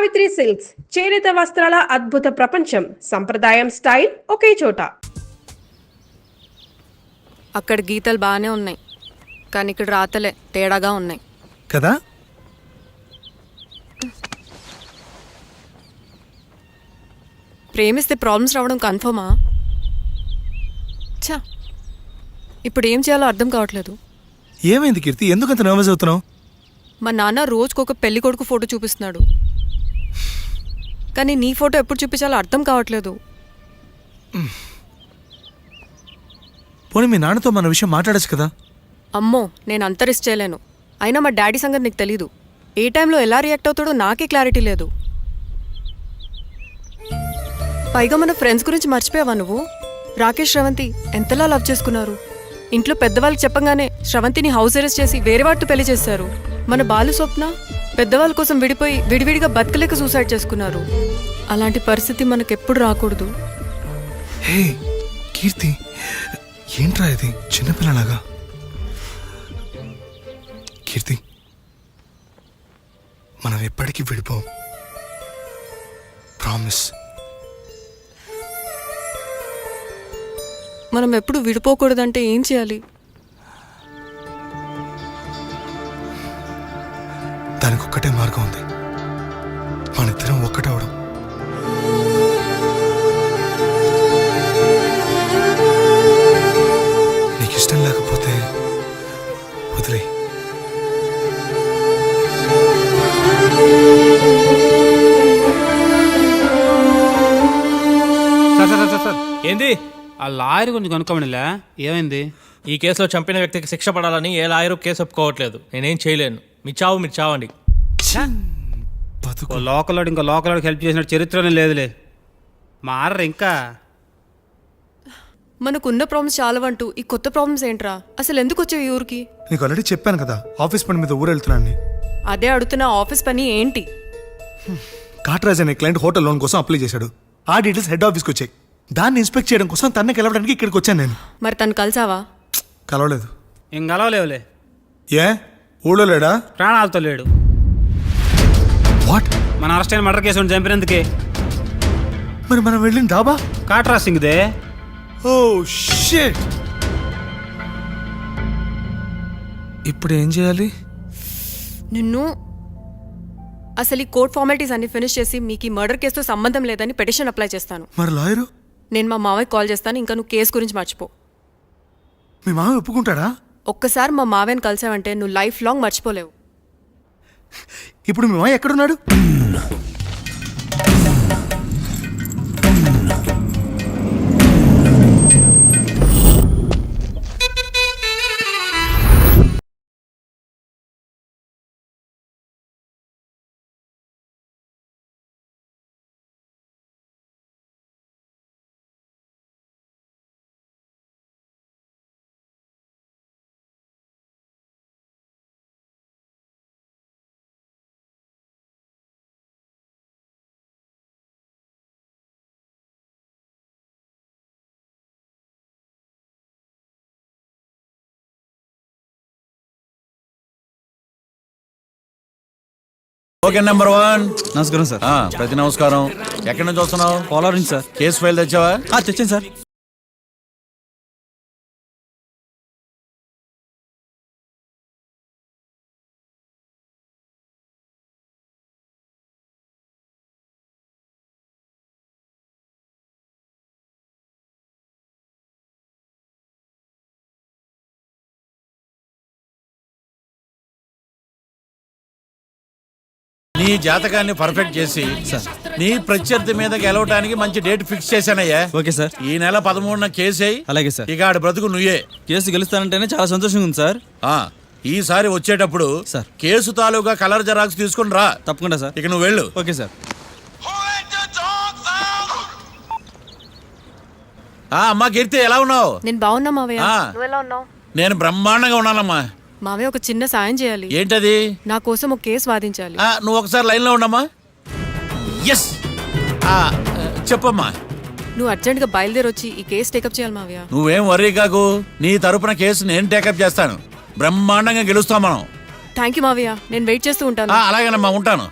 Savitri silks చేనేత వస్త్రాల అద్భుత ప్రపంచం. సంప్రదాయం స్టైల్ ఒకే చోట. అక్కడ గీతలు బాగానే ఉన్నాయి, కానీ ఇక్కడ రాతలే తేడాగా ఉన్నాయి కదా. ప్రేమిస్తే ప్రాబ్లమ్స్ రావడం కన్ఫర్మా? ఛా, ఇప్పుడు ఏం చేయాలో అర్థం కావట్లేదు. ఏమైంది కీర్తి, ఎందుకంత నర్వస్ అవుతున్నావు? మా నాన్న రోజుకొక పెళ్లి కొడుకు ఫోటో చూపిస్తున్నాడు, కానీ నీ ఫోటో ఎప్పుడు చూపించాలో అర్థం కావట్లేదు. పోనీ మీ నాన్నతో మన విషయం మాట్లాడచ్చు కదా. అమ్మో, నేను అంత రిస్క్ చేయలేను. అయినా మా డాడీ సంగతి నీకు తెలీదు. ఏ టైంలో ఎలా రియాక్ట్ అవుతాడో నాకే క్లారిటీ లేదు. పైగా మన ఫ్రెండ్స్ గురించి మర్చిపోయావా నువ్వు? రాకేష్ శ్రవంతి ఎంతలా లవ్ చేసుకున్నారు. ఇంట్లో పెద్దవాళ్ళకి చెప్పగానే శ్రవంతిని హౌస్ అరెస్ట్ చేసి వేరే వాటితో పెళ్లి చేశారు. మన బాలు స్వప్న పెద్దవాళ్ళ కోసం విడిపోయి విడివిడిగా బతకలేక సూసైడ్ చేసుకున్నారు. అలాంటి పరిస్థితి మనకెప్పుడు రాకూడదు. హే కీర్తి, ఏంట్రా ఇది చిన్నపిల్లలాగా? కీర్తి, మనం ఎప్పటికీ విడిపోం, ప్రామిస్. మనం ఎప్పుడు విడిపోకూడదంటే ఏం చేయాలి? దానికి ఒక్కటే మార్గం ఉంది, మనిద్దరం ఒక్కటవడం. నీకు ఇష్టం లేకపోతే వదిలే. సార్ ఏంది? ఆ లాయర్ గురించి కనుక్కోమనిలే, ఏమైంది? ఈ కేసులో చంపిన వ్యక్తికి శిక్ష పడాలని ఏ లాయరు కేసు ఒప్పుకోవట్లేదు. నేనేం చేయలేను. మీ చావు మీరు చావండి. లోకల్ ఇంకో లోకల్ హెల్ప్ చేసిన చరిత్రనే లేదులే. మారరు ఇంకా. మనకున్న ప్రాబ్లమ్స్ చాలవంటూ ఈ కొత్త ప్రాబ్లమ్స్ ఏంట్రా? అసలు ఎందుకు వచ్చావు ఈ ఊరికి? నీకు ఆల్రెడీ చెప్పాను కదా, ఆఫీస్ పని మీద ఊరు వెళ్తున్నాను. అదే అడుగుతున్న, ఆఫీస్ పని ఏంటి? కాట్రాజ్ అనే క్లయింట్ హోటల్ లోన్ కోసం అప్లై చేశాడు. ఆ డీటెయిల్స్ హెడ్ ఆఫీస్కి వచ్చాయి. దాన్ని ఇన్స్పెక్ట్ చేయడం కోసం తన్నే కలవడానికి ఇక్కడికి వచ్చాను నేను. మరి తను కలిసావా? కలవలేదు. ఏం కలవలేవులే. ఏ ఊళ్ళో లేడా? ప్రాణాలతో లేడు. వాట్? మన అరెస్ట్ అయిన మర్డర్ కేసు చంపినందుకే. మరి మనం వెళ్ళిన డాబా కాట్రా సింగ్దే. Oh shit. ఇప్పుడు ఏం చేయాలి? నిన్ను అసలు ఈ కోర్ట్ ఫార్మాలిటీస్ అన్ని ఫినిష్ చేసి మీకు ఈ మర్డర్ కేసుతో సంబంధం లేదని పిటిషన్ అప్లై చేస్తాను. మరి లాయరు? నేను మా మావయ్య కాల్ చేస్తాను. ఇంకా నువ్వు కేసు గురించి మర్చిపో. మీ మామ ఒప్పుకుంటాడా? ఒక్కసారి మా మావయ్యని కలిసావంటే నువ్వు లైఫ్ లాంగ్ మర్చిపోలేవు. ఇప్పుడు మీ మామ ఎక్కడున్నాడు? Okay number 1. నమస్కారం సార్. ప్రతి నమస్కారం. ఎక్కడి నుంచి వస్తున్నావు? పోలవరం నుంచి సార్. కేసు ఫైల్ తెచ్చావా? తెచ్చాను సార్. నీ జాతకాన్ని పర్ఫెక్ట్ చేసి నీ ప్రత్యర్థి మీద గెలవడానికి మంచి డేట్ ఫిక్స్ చేశానయ్యా. Okay sir. ఈ నెల 13న కేసు అయ్యి. అలాగే సార్. ఇక ఆడి బ్రతుకు నువ్వే. కేసు గెలుస్తానంటేనే చాలా సంతోషంగా ఉంది సార్. ఈసారి వచ్చేటప్పుడు సార్ కేసు తాలూకా కలర్ జెరాక్స్ తీసుకుని రా. తప్పకుండా సార్. ఇక నువ్వు వెళ్ళు. Okay sir. అమ్మా కీర్తి, ఎలా ఉన్నావు? నేను బాగున్నా మావయ్య. నువ్వు ఎలా ఉన్నావు? నేను బ్రహ్మాండంగా ఉన్నానమ్మా. మావయ్య, ఒక చిన్న సాయం చేయాలి. ఏంటది? నా కోసం ఒక కేసు వాదించాలి. నువ్వు ఒకసారి లైన్ లో ఉండమ్మా. ఎస్, చెప్పమ్మా. నువ్వు అర్జెంట్ గా బయలుదేరి వచ్చి ఈ కేసు టేకప్ చేయాలి మావయ్య. నువ్వేం వర్రీ కాకు, నీ తరపున కేసు నేను టేకప్ చేస్తాను. బ్రహ్మాండంగా గెలుస్తాం మనం. థ్యాంక్ యూ మావయ్య, నేను వెయిట్ చేస్తూ ఉంటాను. అలాగేనమ్మా, ఉంటాను.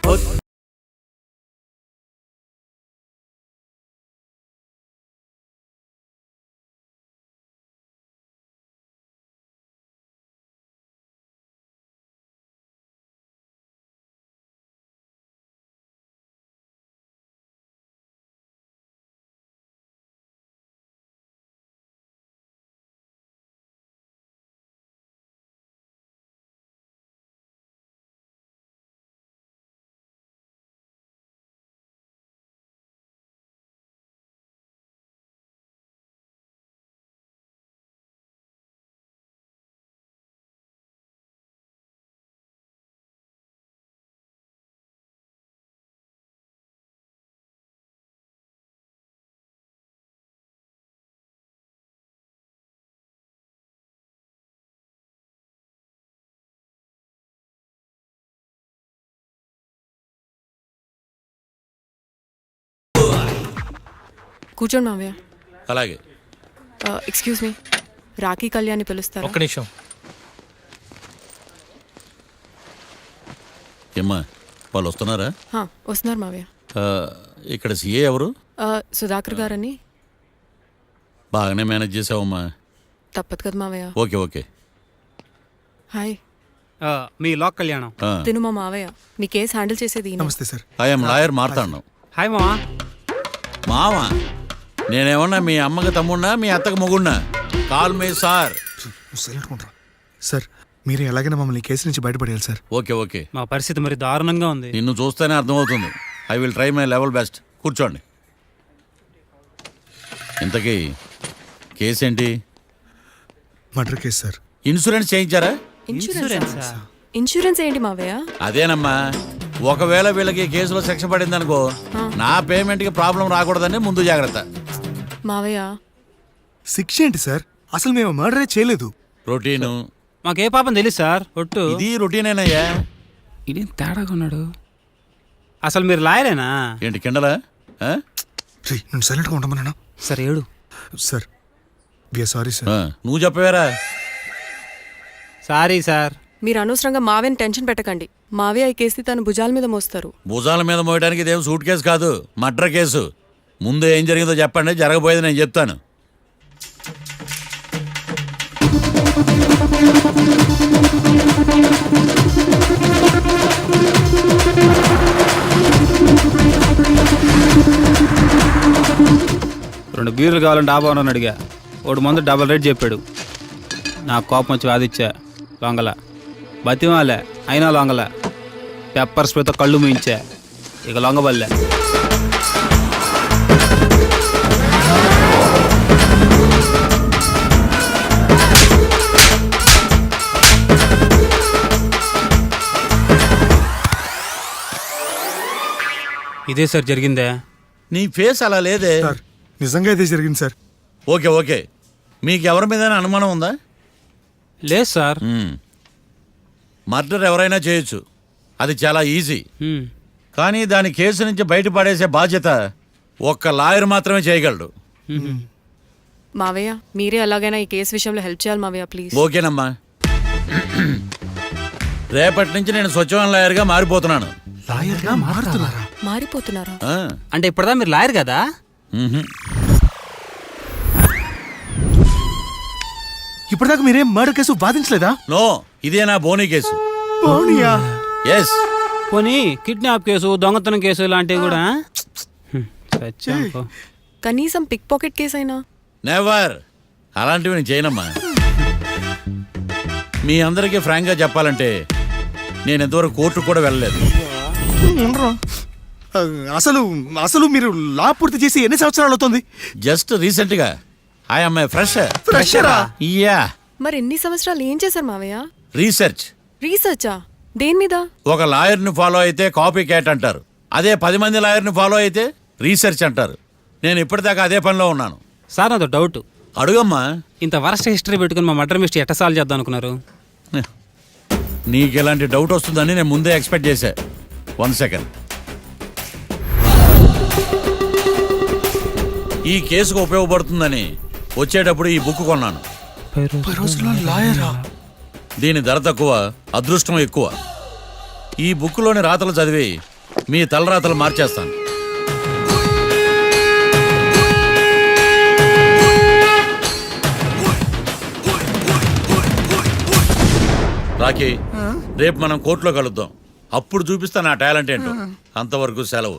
కూర్చోండి మావయ్య. అలాగే. ఎక్స్క్యూజ్ మీ, రాఖీ కళ్యాణ్ని పిలుస్తారా? ఒక్క నిమిషం. ఏమ్మా వాళ్ళు వస్తున్నారా? వస్తున్నారు మావయ్య. ఇక్కడ సీఏ ఎవరు? సుధాకర్ గారని. బాగానే మేనేజ్ చేసావమ్మా. తప్పదు కదా మావయ్య. Okay okay. హాయ్. మీ లోక్ కళ్యాణం. తిను మా మావయ్య. మీ కేసు హ్యాండిల్ చేసేది ఈయన. నమస్తే sir. I'm lawyer Marthandam. Hi మావా. మావా నేనేమన్నా మీ అమ్మకి తమ్ముడినా మీ అత్తకి మొగుడినా? Call me sir. సైలెంట్ ఉంటారా సార్? మీరు ఎలాగైనా మమ్మల్ని ఈ కేసు నుంచి బయటపడేయాలి సార్. Okay okay. మా పరిస్థితి మరి దారుణంగా ఉంది. నిన్ను చూస్తేనే అర్థమవుతుంది. I will try my level best. కూర్చోండి. ఇంతకీ కేసు ఏంటి? Murder case sir. ఇన్సూరెన్స్ చేయించారా? ఇన్సూరెన్స్? ఇన్సూరెన్స్ ఏంటి మావయ్య? అదేనమ్మా, ఒకవేళ వీళ్ళకి ఈ కేసులో శిక్ష పడిందనుకో నా పేమెంట్కి ప్రాబ్లం రాకూడదని ముందు జాగ్రత్త. మావయ్య శిక్ష ఏంటి సార్? అసలు మేము మర్డరే చేయలేదు. రొటీను. మాకే పాపం తెలుసు సార్. ఒట్టు ఇది రొటీనేనయ్యా. ఇదేం తేడాగా ఉన్నాడు. అసలు మీరు లాయరేనా? ఏంటి కిండలా? నేను సైలెంట్గా ఉంటామన్నా సార్ ఏడు. Sir we are sorry sir. నువ్వు చెప్పవేరా? Sorry sir. మీరు అనవసరంగా మావయ్యని టెన్షన్ పెట్టకండి. మావయ్య ఈ కేసు తన భుజాల మీద మోస్తారు. భుజాల మీద మోయడానికి ఇదేం సూట్ కేసు కాదు, మర్డర్ కేసు. ముందు ఏం జరిగిందో చెప్పండి, జరగబోయేది నేను చెప్తాను. రెండు బీర్లు కావాలని డాబా అని అడిగా. ఒకటి మందు డబల్ రేట్ చెప్పాడు. నాకు కోపం వచ్చి వాదిచ్చా. లొంగల బతిమాలే, అయినా లొంగల. పెప్పర్ స్ప్రేతో కళ్ళు మూయించా. ఇక లొంగబల్లే. ఇదే సార్ జరిగిందే. నీ ఫేస్ అలా లేదే. సార్ నిజంగా ఇదే జరిగింది సార్. Okay okay. మీకు ఎవరి మీద అనుమానం ఉందా? లేదు సార్. మర్డర్ ఎవరైనా చేయొచ్చు, అది చాలా ఈజీ. హ్మ్. కానీ దాని కేసు నుంచి బయటపడేసే బాధ్యత ఒక్క లాయర్ మాత్రమే చేయగలడు. మావయ్య మీరే ఎలాగైనా ఈ కేసు విషయంలో హెల్ప్ చేయాలి మావయ్య ప్లీజ్. ఓకేనమ్మా. రేపటి నుంచి నేను స్వచ్ఛమైన లాయర్గా మారిపోతున్నాను. లాయర్గా మారుతున్నారా? మారిపోతున్నారా? అంటే ఇప్పుడుదా మీరు లాయర్ కదా? ఇప్పటిదాకా మీరేం మర్డర్ కేసు వాదించలేదా? నో, ఇదే నా బోనీ కేసు. పోనీయా? ఎస్. పోనీ కిడ్నాప్ కేసు, దొంగతనం కేసు ఇలాంటివి కూడా. సత్యం. కనీసం పిక్ పాకెట్ కేసు అయినా? నెవర్. అలాంటివి నేను చేయనమ్మా. మీ అందరికీ ఫ్రాంక్గా చెప్పాలంటే నేను ఎంతవరకు కోర్టు కూడా వెళ్ళలేదు. ఉండరా? అసలు అసలు మీరు లా పూర్తి చేసి ఎన్ని సంవత్సరాలు అవుతుంది? జస్ట్ రీసెంట్గా ఐఎమ్ ఏ ఫ్రెషరా? యా. మరి ఎన్ని సంవత్సరాలు ఏం చేశారు మావయ్య? రీసెర్చ్. రీసెర్చా? దేని మీద? ఒక లాయర్ని ఫాలో అయితే కాపీ క్యాట్ అంటారు, అదే 10 మంది లాయర్ని ఫాలో అయితే రీసెర్చ్ అంటారు. నేను ఇప్పటిదాకా అదే పనిలో ఉన్నాను. సార్ నాతో డౌట్. అడుగమ్మా. ఇంత వరస్ట్ హిస్టరీ పెట్టుకుని మా మర్డర్ మిస్టరీ ఎట్ట సాల్వ్ చేద్దాం అనుకున్నారు? నీకు ఎలాంటి డౌట్ వస్తుందని నేను ముందే ఎక్స్పెక్ట్ చేశా. 1 సెకండ్. ఈ కేసుకు ఉపయోగపడుతుందని వచ్చేటప్పుడు ఈ బుక్ కొన్నాను. దీని ధర తక్కువ, అదృష్టం ఎక్కువ. ఈ బుక్లోని రాతలు చదివి మీ తలరాతలు మార్చేస్తాను. రాకీ, రేపు మనం కోర్టులో కలుద్దాం. అప్పుడు చూపిస్తా నా టాలెంట్ ఏంటో. అంతవరకు సెలవు.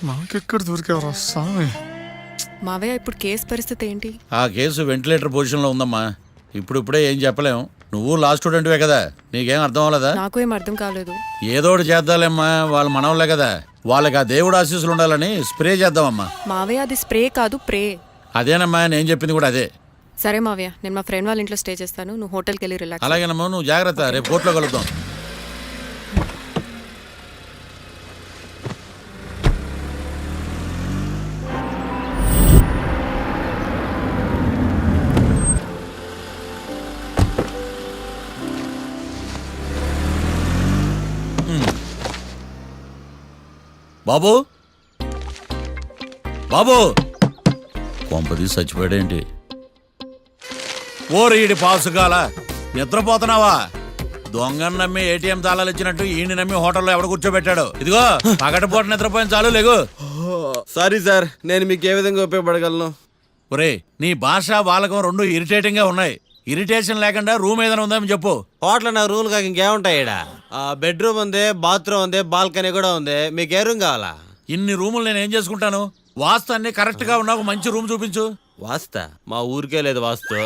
నాకెక్కడ దొరికేవరా స్వామి? మావయ్య ఇప్పుడు కేసు పరిస్థితి ఏంటి? ఆ కేసు వెంటిలేటర్ పొజిషన్లో ఉందమ్మా. ఇప్పుడే ఏం చెప్పలేం. నువ్వు లా స్టూడెంట్వే కదా, నీకేం అర్థం అవ్వలేదా? నాకు ఏం అర్థం కాలేదు. ఏదో ఒకటి చేద్దాలేమ్మా, వాళ్ళు మనవలే కదా. వాళ్ళకి ఆ దేవుడు ఆశీస్సులు ఉండాలని స్ప్రే చేద్దామమ్మా. మావయ్య అది స్ప్రే కాదు, ప్రే. అదేనమ్మా, నేను చెప్పింది కూడా అదే. సరే మావయ్య, నేను మా ఫ్రెండ్ వాళ్ళ ఇంట్లో స్టే చేస్తాను. నువ్వు హోటల్కి వెళ్ళి రిలాక్స్. అలాగేనమ్మా, నువ్వు జాగ్రత్త. రేపు కోర్టులో కలుద్దాం. బాబు, బాబు కొంపది చచ్చిపోయాడేంటి? ఓరీడి పాసుగాల నిద్రపోతున్నావా? దొంగను నమ్మి ఏటీఎం తాళాలు ఇచ్చినట్టు ఈయన నమ్మి హోటల్లో ఎవడ కూర్చోబెట్టాడు? ఇదిగో పగటిపూట నిద్రపోయిన చాలు లేగు. సారీ సార్, నేను మీకు ఏ విధంగా ఉపయోగపడగలను? ఒరే నీ భాష వాలకం రెండు ఇరిటేటింగ్ గా ఉన్నాయి. ఇరిటేషన్ లేకుండా రూమ్ ఏదైనా ఉందని చెప్పు. హోటల్ నా రూమ్ కాక ఇంకేముంటాయి ఈడ? బెడ్రూమ్ ఉంది, బాత్రూమ్ ఉంది, బాల్కనీ కూడా ఉంది. మీకు ఏ రూమ్ కావాలా? ఇన్ని రూములు నేను ఏం చేసుకుంటాను? వాస్తు అన్ని కరెక్ట్ గా ఉన్న ఒక మంచి రూమ్ చూపించు. వాస్తా మా ఊరికే లేదు వాస్తు.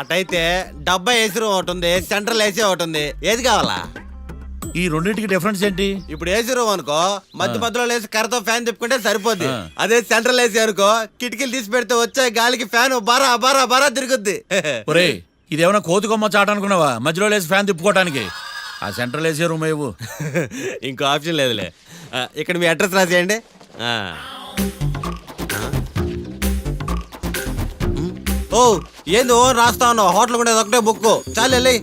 అటైతే డబ్బా ఏసీ రూమ్ ఒకటి ఉంది, సెంట్రల్ ఏసీ ఒకటి ఉంది. ఏది కావాలా? ఈ రెండింటికి డిఫరెన్స్ ఏంటి? ఇప్పుడు ఏసీ రూమ్ అనుకో, మధ్య మధ్యలో లేసి కర్రతో ఫ్యాన్ తిప్పుకుంటే సరిపోద్ది. అదే సెంట్రల్ ఏసీ అనుకో, కిటికీలు తీసి పెడితే వచ్చే గాలికి ఫ్యాన్ బారా బారా బారా తిరుగుద్ది. ఒరే ఇదేమన్నా కోతి కొమ్మ చాట అనుకున్నావా మధ్యలో లేసి ఫ్యాన్ తిప్పుకోవటానికి? ఆ సెంట్రల్ ఏసీ రూమ్ ఇవ్వు. ఇంకో ఆప్షన్ లేదులే. ఇక్కడ మీ అడ్రస్ రాసేయండి. ఓ ఏంది ఓ రాస్తా ఉన్నావు? హోటల్ కూడా ఒకటే బుక్ చాలు వెళ్ళి.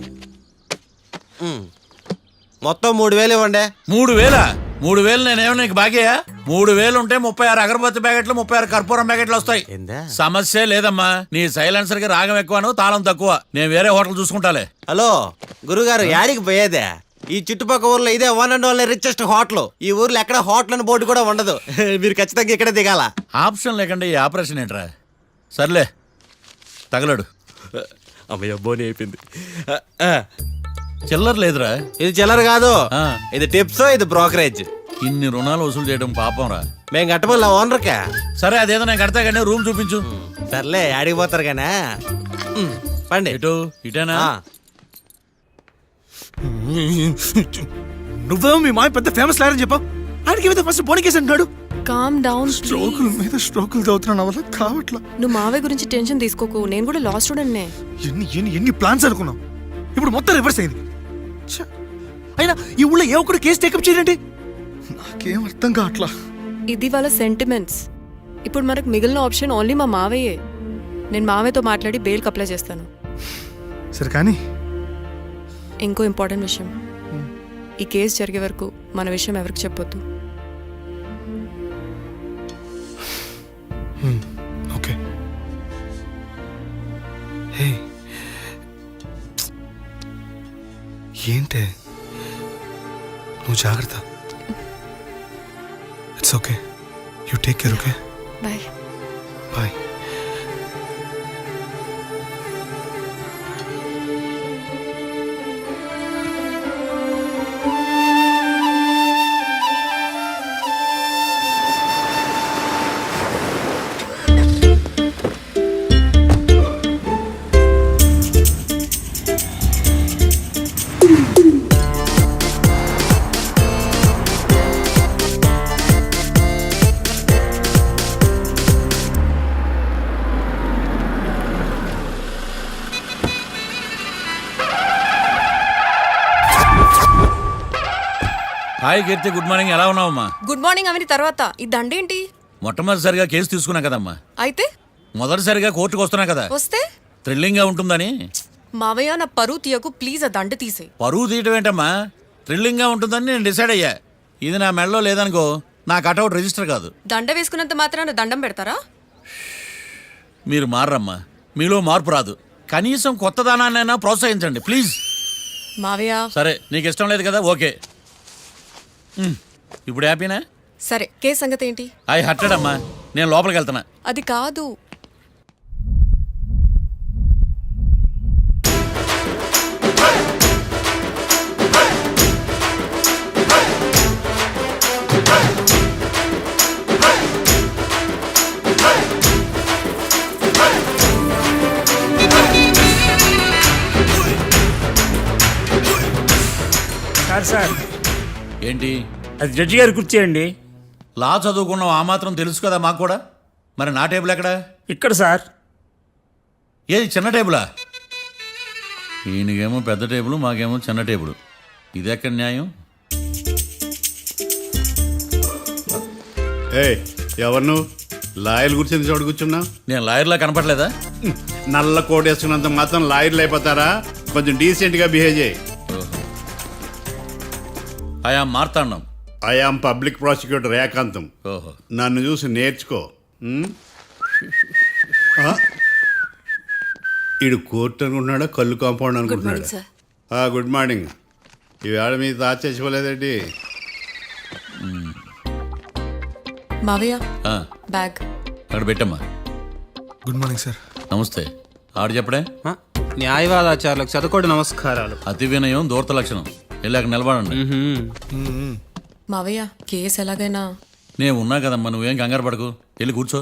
మొత్తం 3000 ఇవ్వండి. 3000? 3000 నేనేమన్నా నీకు బాగేయా? 3000 ఉంటే 36 అగరబత్తి ప్యాకెట్లు, 36 కర్పూరం ప్యాకెట్లు వస్తాయి. ఏందా? సమస్య లేదమ్మా. నీ సైలెన్సర్ కి రాగం ఎక్కువను, తాళం తక్కువ. నేను వేరే హోటల్ చూసుకుంటాలే. హలో గురుగారు, యాడికి పోయేదే? ఈ చుట్టుపక్కల ఊర్లో ఇదే one and only richest hotel. ఈ ఊర్లో ఎక్కడ హోటల్ అని బోర్డు కూడా ఉండదు. మీరు ఖచ్చితంగా ఇక్కడే దిగాల. ఆప్షన్ లేకుండా ఈ ఆపరేషన్ ఏంట్రా? సర్లే తగలడు. అమ్మయ్య బోని అయిపోయింది. చిల్లర లేదురా. ఇది చిల్లర కాదు, ఆ. ఇది టిప్స్, ఇది బ్రోకరేజ్. ఇన్ని రుణాలు వసూలు చేయడం పాపం రా. మేము కట్టబోలే ఓనర్కే. సరే అదేదో నేను కడతా కానీ రూమ్ చూపించు. సర్లే యాడికి పోతారు కానీ పండి. ఇటు ఇటేనా? నువ్వేమో మీ మాయ పెద్ద ఫేమస్ లాయర్ అని చెప్పావు. ఆయనకి ఏమైతే ఫస్ట్ బోనికేసి అంటున్నాడు. Calm down. స్ట్రోకుల మీద స్ట్రోకులు చదువుతున్నా నా వల్ల కావట్లా. నువ్వు మావయ్య గురించి టెన్షన్ తీసుకోకు, నేను కూడా లా స్టూడెంట్నే. ఎన్ని ప్లాన్స్ అనుకున్నావు, ఇప్పుడు మొత్తం రివర్స్ అయింది. ఛ! అయినా ఈ ఊళ్ళో ఏ ఒక్కడు కేసు టేకప్ చేయండి. నాకేం అర్థం కావట్లా. ఇది వాళ్ళ సెంటిమెంట్స్. ఇప్పుడు మనకు మిగిలిన ఆప్షన్ ఓన్లీ మా మావయ్యే. నేను మావయ్యతో మాట్లాడి బెయిల్కి అప్లై చేస్తాను. సరే కానీ ఇంకో ఇంపార్టెంట్ విషయం, ఈ కేసు జరిగే వరకు మన విషయం ఎవరికి చెప్పొద్దు. ఓకే. హే ఏంటే నువ్వు జాగ్రత్త. It's okay, you take care. Okay bye. Bye. Hi Keerthi, good morning. ఎలా ఉన్నావమ్మా? గుడ్ మార్నింగ్ అవని తర్వాత ఈ దండేంటి? మొట్టమొదటిసారిగా కేసు తీసుకున్నా కదమ్మా. అయితే మొదటిసారిగా కోర్టుకు వస్తున్నా కదా, వస్తే థ్రిల్లింగ్ గా ఉంటుందని. మావయ్య నా పరువు తీయకు ప్లీజ్, ఆ దండ తీసే. పరువు తీయటం ఏంటమ్మా? థ్రిల్లింగ్ గా ఉంటుందని నేను డిసైడ్ అయ్యా. ఇది నా మెడలో లేదనుకో, నా కటౌట్ రిజిస్టర్ కాదు. దండ వేసుకున్నంత మాత్రాన దండం పెడతారా? మీరు మారమ్మా, మీలో మార్పు రాదు. కనీసం కొత్త దానాన్నైనా ప్రోత్సహించండి ప్లీజ్. మావయ్య సరే నీకు ఇష్టం లేదు కదా, ఓకే. ఇప్పుడు హ్యాపీనా? సరే, కేసు సంగతి ఏంటి? ఐ హర్టెడ్ అమ్మా, నేను లోపలికి వెళ్తున్నా. అది కాదు. సార్ ఏంటి? అది జడ్జి గారు కూర్చేయండి. లా చదువుకున్నావు, ఆ మాత్రం తెలుసు కదా మాకు కూడా. మరి నా టేబుల్ ఎక్కడా? ఇక్కడ సార్. ఏది చిన్న టేబులా? ఈయనకేమో పెద్ద టేబుల్, మాకేమో చిన్న టేబుల్. ఇది ఎక్కడ న్యాయం? ఎవరు నువ్వు? లాయర్లు కూర్చొని చోటు కూర్చున్నావు? నేను లాయర్లా కనపడలేదా? నల్ల కోట్ వేసుకున్నంత మాత్రం లాయర్లు అయిపోతారా? కొంచెం డీసెంట్గా బిహేవ్ చేయి. ఆయా Marthandam. I am public prosecutor ఏకాంతం. ఓహో. నన్ను చూసి నేర్చుకో. ఇడు కోర్టు అనుకుంటున్నాడా కళ్ళు కాంపౌండ్ అనుకుంటున్నాడా? Good morning. ఈవేళ మీ తాత చచ్చిపోలేదండి. మావయ్య ఆ, బ్యాగ్. అక్కడ పెట్టమ్మా. Good morning sir. నమస్తే. ఆడు చెప్పడే. న్యాయవాదాచారులకు చదువుకోండి నమస్కారాలు. అతి వినయం దూరత లక్షణం. వెళ్ళాక నిలబడండి. మావయ్య కేసు ఎలాగైనా నేను ఉన్నా కదమ్మా, నువ్వేం కంగారు పడకు. వెళ్ళి కూర్చో.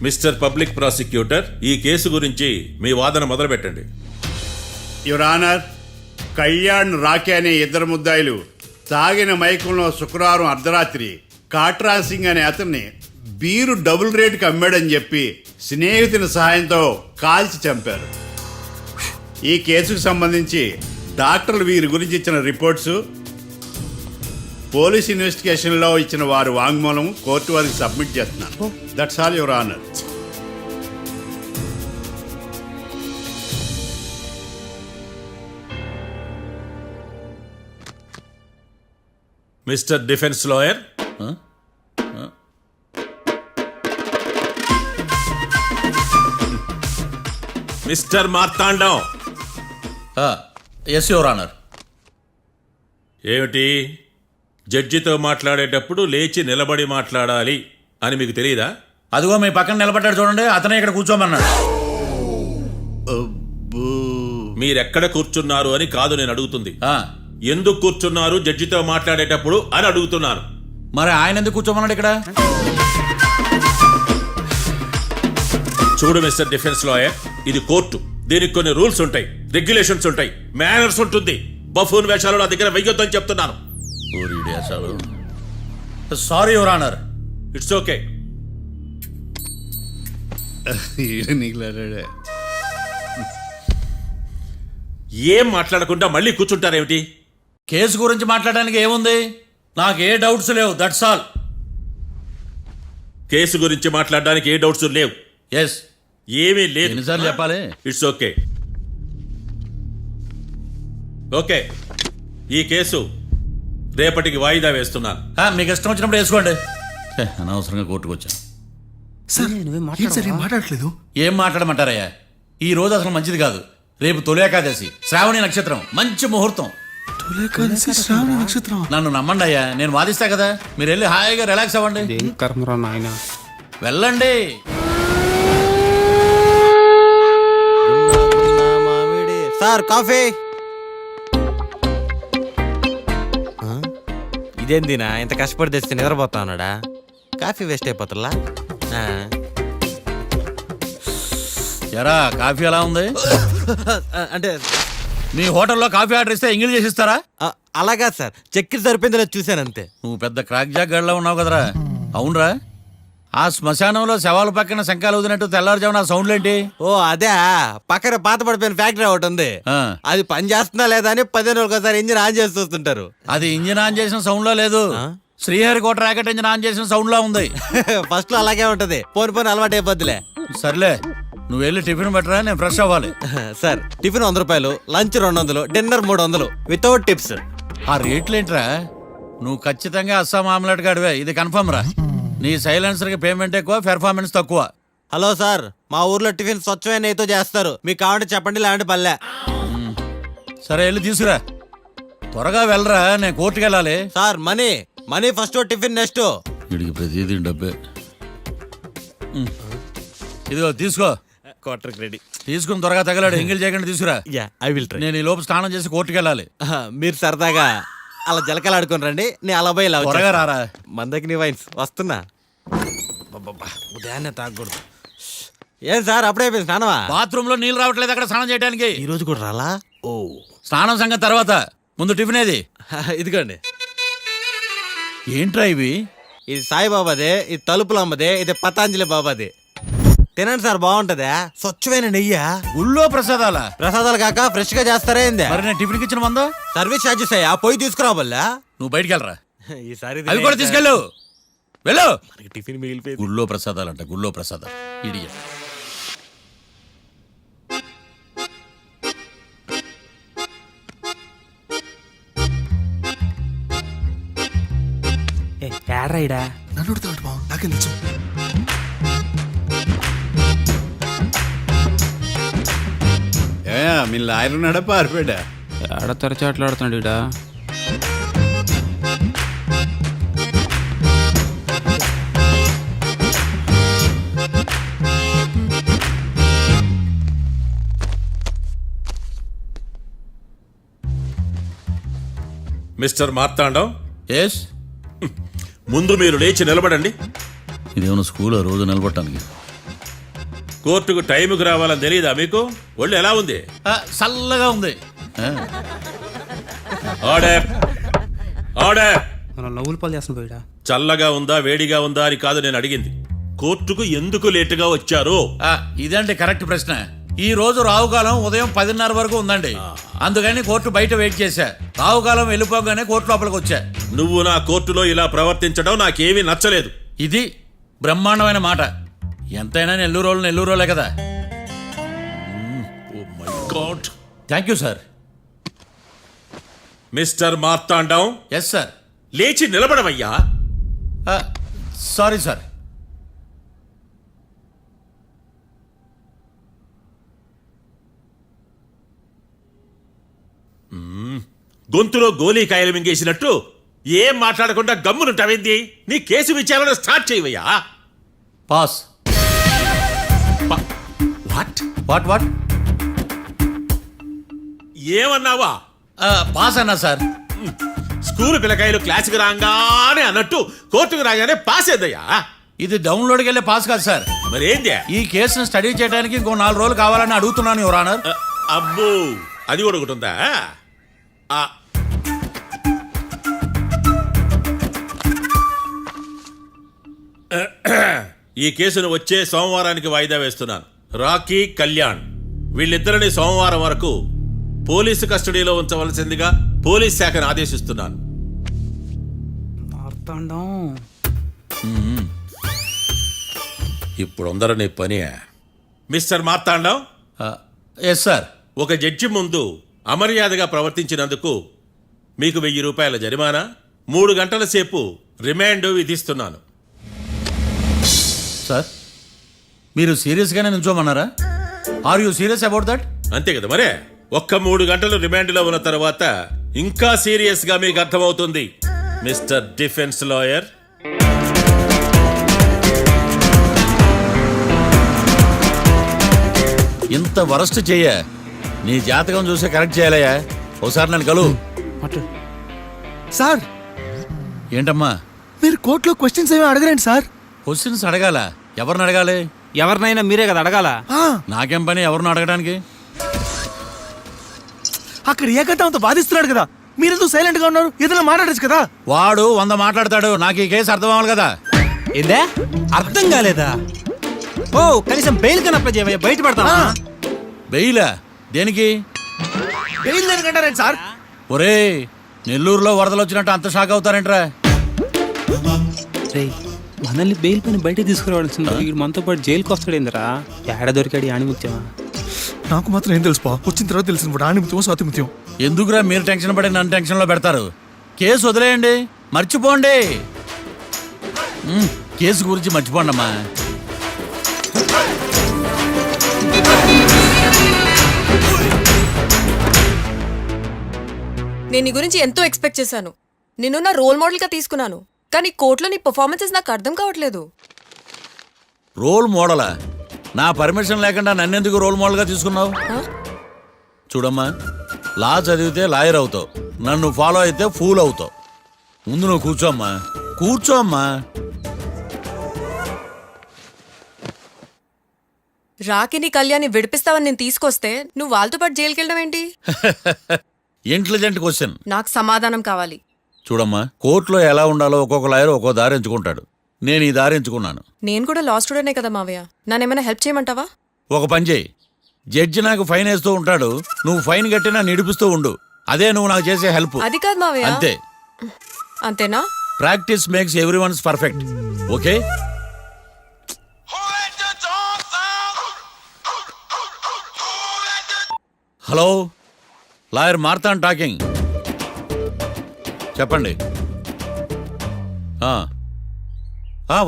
మిస్టర్ పబ్లిక్ ప్రాసిక్యూటర్, ఈ కేసు గురించి మీ వాదన మొదలు పెట్టండి. యువర్ ఆనర్, కళ్యాణ్ రాకే అనే ఇద్దరు ముద్దాయిలు తాగిన మైకంలో శుక్రవారం అర్ధరాత్రి కాట్రా సింగ్ అనే అతన్ని బీరు డబుల్ రేటుకి అమ్మాడని చెప్పి స్నేహితుని సహాయంతో కాల్చి చంపారు. ఈ కేసుకు సంబంధించి డాక్టర్లు వీరి గురించి ఇచ్చిన రిపోర్ట్స్, పోలీస్ ఇన్వెస్టిగేషన్లో ఇచ్చిన వారి వాంగ్మూలం కోర్టు వారికి సబ్మిట్ చేస్తున్నాను. That's all your honour. Mister defence lawyer, mister Marthandam. Yes your honour. ఏమిటి, జడ్జితో మాట్లాడేటప్పుడు లేచి నిలబడి మాట్లాడాలి అని మీకు తెలియదా? అదిగో మీ పక్కన నిలబడ్డాడు చూడండి, అతనే ఇక్కడ కూర్చోమన్నాడు. మీరెక్కడ కూర్చున్నారు అని కాదు నేను అడుగుతుంది. ఎందుకు కూర్చున్నారు జడ్జితో మాట్లాడేటప్పుడు అని అడుగుతున్నాను. మరి ఆయన ఎందుకు కూర్చోమన్నాడు ఇక్కడ? చూడు మిస్టర్ డిఫెన్స్ లాయర్, ఇది కోర్టు. దీనికి కొన్ని రూల్స్ ఉంటాయి, రెగ్యులేషన్స్ ఉంటాయి, మేనర్స్ ఉంటుంది. బఫూన్ వేషాలు నా దగ్గర వెయ్యొద్దని చెప్తున్నాను. Sorry your honour. It's okay. ఏం మాట్లాడకుండా మళ్ళీ కూర్చుంటారేమిటి? కేసు గురించి మాట్లాడడానికి ఏముంది? నాకు ఏ డౌట్స్ లేవు, దట్స్ ఆల్. కేసు గురించి మాట్లాడడానికి ఏ డౌట్స్ లేవు? ఎస్. ఏమీ లేదు. ఎన్నిసార్లు చెప్పాలి? It's okay. ఓకే, ఈ కేసు రేపటికి వాయిదా వేస్తున్నాను. మీకు ఇష్టం వచ్చినప్పుడు వేసుకోండి. అనవసరంగా కోర్టుకు వచ్చాను. సార్ ఏం సార్ ఏం మాట్లాడట్లేదు? ఏం మాట్లాడమంటారయ్యా? ఈ రోజు అసలు మంచిది కాదు. రేపు తొలి ఏకాదశి, శ్రావణి నక్షత్రం, మంచి ముహూర్తం. శ్రావణ నక్షత్రం. నన్ను నమ్మండి అయ్యా, నేను వాదిస్తా కదా. మీరు వెళ్ళి హాయిగా రిలాక్స్ అవ్వండి. వెళ్ళండి. Sir coffee. ఇదేందినా ఇంత కష్టపడి తెస్తే నిద్రపోతా ఉన్నాడా? కాఫీ వేస్ట్ అయిపోతుందా? ఎరా కాఫీ ఎలా ఉంది? అంటే మీ హోటల్లో కాఫీ ఆర్డర్ ఇస్తే ఎంగిల్ చేసిస్తారా? అలాగా సార్, చక్కెర సరిపోయిందో చూశాను అంతే. నువ్వు పెద్ద క్రాక్ జాక్ గడ్లా ఉన్నావు కదరా. అవునరా? ఆ శ్మశానంలో శవాల పక్కన శంఖాలు ఊదినట్టు తెల్లారుజామున ఆ సౌండ్లేంటి? ఓ అదే, పక్కన పాత పడిపోయిన ఫ్యాక్టరీ ఒకటి ఉంది. ఆ. అది పని చేస్తున్నా లేదా అని 10 రోజులకు ఒకసారి ఇంజిన్ ఆన్ చేసి చూస్తుంటారు. అది ఇంజిన్ ఆన్ చేసిన సౌండ్ లో లేదు, శ్రీహరికోట రాకెట్ ఇంజిన్ ఆన్ చేసిన సౌండ్ లో ఉంది. ఫస్ట్ లో అలాగే ఉంటది, పోని అలవాటు అయిపోద్దిలే. సర్లే, నువ్వు వెళ్ళి టిఫిన్ పెట్టరా, నేను ఫ్రెష్ అవ్వాలి. సార్ టిఫిన్ 100 రూపాయలు, లంచ్ 200, డిన్నర్ 300 వితౌట్ టిప్స్. ఆ రేట్లేంట్రా? నువ్వు ఖచ్చితంగా అస్సాం ఆమ్లెట్ గాడివే, ఇది కన్ఫర్మ్ రా. నీ సైలెన్సర్ కి పేమెంట్ ఎక్కువ, పెర్ఫార్మెన్స్ తక్కువ. హలో సార్, మా ఊర్లో టిఫిన్ స్వచ్ఛమైన నెయ్యితో చేస్తారు. మీకు కావాలంటే చెప్పండి, లేదంటే పల్లె. సరే వెళ్ళి తీసుకురా, త్వరగా వెళ్ళరా, నేను కోర్టుకు వెళ్ళాలి. Sir money money first, tiffin next. వీడికి ప్రతిదీ డబ్బే. ఇదిగో తీసుకో. Quarter ready. తీసుకుని త్వరగా తగలాడు, ఎంగిల్ చేయకుండా తీసుకురా. I will try. నేను ఈ లోపు స్నానం చేసి కోర్టుకు వెళ్ళాలి. మీరు సరదాగా అలా జలకలాడుకుని రండి, నేను అలా పోయి ఇలా త్వరగా రారా. మందకి నీ వైన్స్ వస్తున్నా. ఉదయాన్నే తాగకూడదు. ఏం సార్ అప్పుడే అయిపోయింది స్నానమా? బాత్రూమ్ లో నీళ్ళు రావట్లేదు అక్కడ స్నానం చేయడానికి. ఈ రోజు కూడా రాలా? ఓ, స్నానం సంగతి తర్వాత, ముందు టిఫిన్ ఏది? ఇదిగోండి. ఏంట్రా ఇవి? ఇది సాయిబాబాదే, ఇది తలుపుల అమ్మదే, ఇది పతాంజలి బాబాదే. తినండి సార్, బాగుంటదా? స్వచ్ఛమైన నెయ్యా? గుళ్ళో ప్రసాదాలా? ప్రసాదాలు కాక ఫ్రెష్ గా చేస్తారా ఏంది? మరి నేను టిఫిన్కి ఇచ్చిన మందో? సర్వీస్ ఛార్జెస్ అయ్యా, పోయి తీసుకురాబల్లా. నువ్వు బయటికి వెళ్ళరా. ఈసారి అవి కూడా తీసుకెళ్ళు, వెళ్ళు. టిఫిన్ మిగిలిపోయింది. గుళ్ళో ప్రసాదాలంట, గుళ్ళో ప్రసాదాలు. ఇడియ ఏడ్రైడా నన్ను అడుగుతాడు బావ, నాకేం తెలుసు? మీ లాయర్ ఉన్నాడా పారిపోయాడా? ఆడ తెరచాట్లాడుతున్నాడు ఇడా. Mister Marthandam, yes. ముందు మీరు లేచి నిలబడండి. ఇదేమన్నా స్కూల్ రోజు నిలబడటానికి? కోర్టుకు టైంకి రావాలని తెలియదా మీకు? ఒళ్ళు ఎలా ఉంది? చల్లగా ఉంది. Order, order. నవ్వులు పాలు చేస్తున్నా పోయిడా. చల్లగా ఉందా వేడిగా ఉందా అని కాదు నేను అడిగింది. కోర్టుకు ఎందుకు లేటుగా వచ్చారు? ఇదండి కరెక్ట్ ప్రశ్న. ఈ రోజు రావుకాలం ఉదయం 10:30 వరకు ఉందండి, అందుకని కోర్టు బయట వెయిట్ చేశా. రావుకాలం వెళ్ళిపోగానే కోర్టు లోపలికి వచ్చా. నువ్వు నా కోర్టులో ఇలా ప్రవర్తించడం నాకేమీ నచ్చలేదు. ఇది బ్రహ్మాండమైన మాట. ఎంతైనా నెల్లూరులే కదా. Oh my God. Thank you sir. Mister Marthandam, yes sir. లేచి నిలబడవయ్యా. Sorry sir. గొంతులో గోలీకాయలు మింగేసినట్టు ఏం మాట్లాడకుండా గమ్మునుంటావేంది? నీ కేసు విచారణ స్టార్ట్ చేయవయ్యా. పాస్. What what what? ఏమన్నావా? పాస్ అన్నా సార్. స్కూల్ పిల్లకాయలు క్లాసుకు రాగానే అన్నట్టు కోర్టుకు రాగానే పాస్ ఏదయ్యా? ఇది డౌన్లోడ్కి వెళ్ళే పాస్ కాదు సార్. మరేంది? ఈ కేసును స్టడీ చేయడానికి ఇంకో 4 రోజులు కావాలని అడుగుతున్నాను యువర్ ఆనర్. అబ్బో, అది కూడా ఒకటి ఉందా? ఈ కేసును వచ్చే సోమవారానికి వాయిదా వేస్తున్నాను. రాకీ, కళ్యాణ్ వీళ్ళిద్దరిని సోమవారం వరకు పోలీసు కస్టడీలో ఉంచవలసిందిగా పోలీస్ శాఖను ఆదేశిస్తున్నాను. ఇప్పుడు అందరూ పని. మిస్టర్ మార్తాండం. Yes sir. ఒక జడ్జి ముందు అమర్యాదగా ప్రవర్తించినందుకు మీకు 1000 రూపాయల జరిమానా, 3 గంటల సేపు రిమాండ్ విధిస్తున్నాను. సార్, మీరు సీరియస్గానే నిల్చోమన్నారా? Are you serious about that? అంతే కదా మరే. ఒక్క 3 గంటలు రిమాండ్లో ఉన్న తర్వాత ఇంకా సీరియస్గా మీకు అర్థమవుతుంది మిస్టర్ డిఫెన్స్ లాయర్. ఇంత వరస్ట్ చెయ్య, నీ జాతకం చూసి కరెక్ట్ చేయాలయ్యా. ఒకసారి నన్ను కలువు. సార్, ఏంటమ్మా? మీరు కోర్టులో క్వశ్చన్స్ ఏమీ అడగరండి సార్. క్వశ్చన్స్ అడగాల? ఎవరిని అడగాలి? ఎవరినైనా మీరే కదా అడగాల. నాకేం పని ఎవరిని అడగడానికి? అక్కడ ఏకతాంతో బాధిస్తున్నాడు కదా, మీరెందుకు సైలెంట్ గా ఉన్నారు? ఏదైనా మాట్లాడచ్చు కదా. వాడు 100 మాట్లాడతాడు, నాకు ఈ కేసు అర్థం అవ్వాలి కదా. ఏందే అర్థం కాలేదా? ఓ కనీసం బెయిల్ కన్నా అప్లై చేయవయ్యా, బయట పడతావా? బెయిలా దేనికి? బెయిల్ దేనికంటారేంటి సార్? ఒరే నెల్లూరులో వరదలు వచ్చినట్టు అంత షాక్ అవుతారేంట్రా? రేయ్, మనల్ని బెయిల్ పని బయట తీసుకురావాల్సింది వీడు మనతో పాటు జైలుకి వస్తాడేందిరా? ఏడ దొరికాడు ఆణిముత్యమా? నాకు మాత్రం ఏం తెలుసు వచ్చిన తర్వాత తెలిసింది ఇప్పుడు ఆణిముత్యం స్వాతిముత్యం. ఎందుకురా మీరు టెన్షన్ పడి నన్ను టెన్షన్లో పెడతారు? కేసు వదిలేయండి, మర్చిపోండి. కేసు గురించి మర్చిపోండి అమ్మా. నేను నీ గురించి ఎంతో ఎక్స్పెక్ట్ చేశాను. నిన్ను నా రోల్ మోడల్గా తీసుకున్నాను. కానీ కోర్టులో నీ పర్ఫార్మెన్సెస్ నాకు అర్థం కావట్లేదు. రోల్ మోడలా? నా పర్మిషన్ లేకుండా నన్నెందుకు రోల్ మోడల్గా తీసుకున్నావు? చూడమ్మా, లా చదివితే లాయర్ అవుతావు, నన్ను ఫాలో అయితే ఫూల్ అవుతావు. ముందు నువ్వు కూర్చోమ్మా, కూర్చోమ్మా. రాకిని కళ్యాణ్ని విడిపిస్తావని నేను తీసుకొస్తే నువ్వు వాళ్ళతో పాటు జైలుకి వెళ్ళడం ఏంటి? Intelligent question. నాకు సమాధానం కావాలి. చూడమ్మా, కోర్టులో ఎలా ఉండాలో ఒక్కొక్క లాయర్ ఒక్కో దారి ఎంచుకుంటాడు. నేను ఈ దారి ఎంచుకున్నాను. నేను కూడా లా స్టూడెంటే కదా మావయ్య, నన్నేమైనా హెల్ప్ చేయమంటావా? ఒక పని చేయి, జడ్జి నాకు ఫైన్ వేస్తూ ఉంటాడు, నువ్వు ఫైన్ కట్టినా నిడిపిస్తూ ఉండు. అదే నువ్వు నాకు చేసే హెల్ప్. అది కాదు మావయ్య. అంతే. అంతేనా? Practice makes everyone's perfect. Okay. Hello, lawyer Marthan talking. చెప్పండి.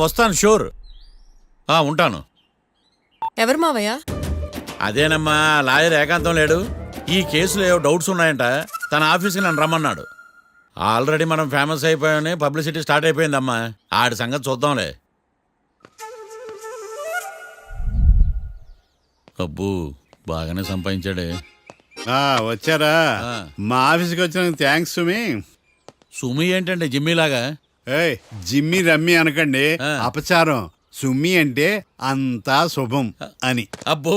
వస్తాను, షూర్. ఉంటాను. ఎవరు మావయ్య? అదేనమ్మా, లాయర్ ఏకాంతం లేడు. ఈ కేసులో ఏవో డౌట్స్ ఉన్నాయంట, తన ఆఫీస్కి నన్ను రమ్మన్నాడు. ఆల్రెడీ మనం ఫేమస్ అయిపోయామని పబ్లిసిటీ స్టార్ట్ అయిపోయిందమ్మా. ఆడి సంగతి చూద్దాంలే. అబ్బు, బాగానే సంపాదించాడే. వచ్చారా? మా ఆఫీస్కి వచ్చిన థ్యాంక్స్ సుమి. సుమి ఏంటంటే జిమ్మీలాగా? ఏయ్, జిమ్మి రమ్మి అనకండి, అపచారం. సుమి అంటే అంతా శుభం అని. అబ్బో,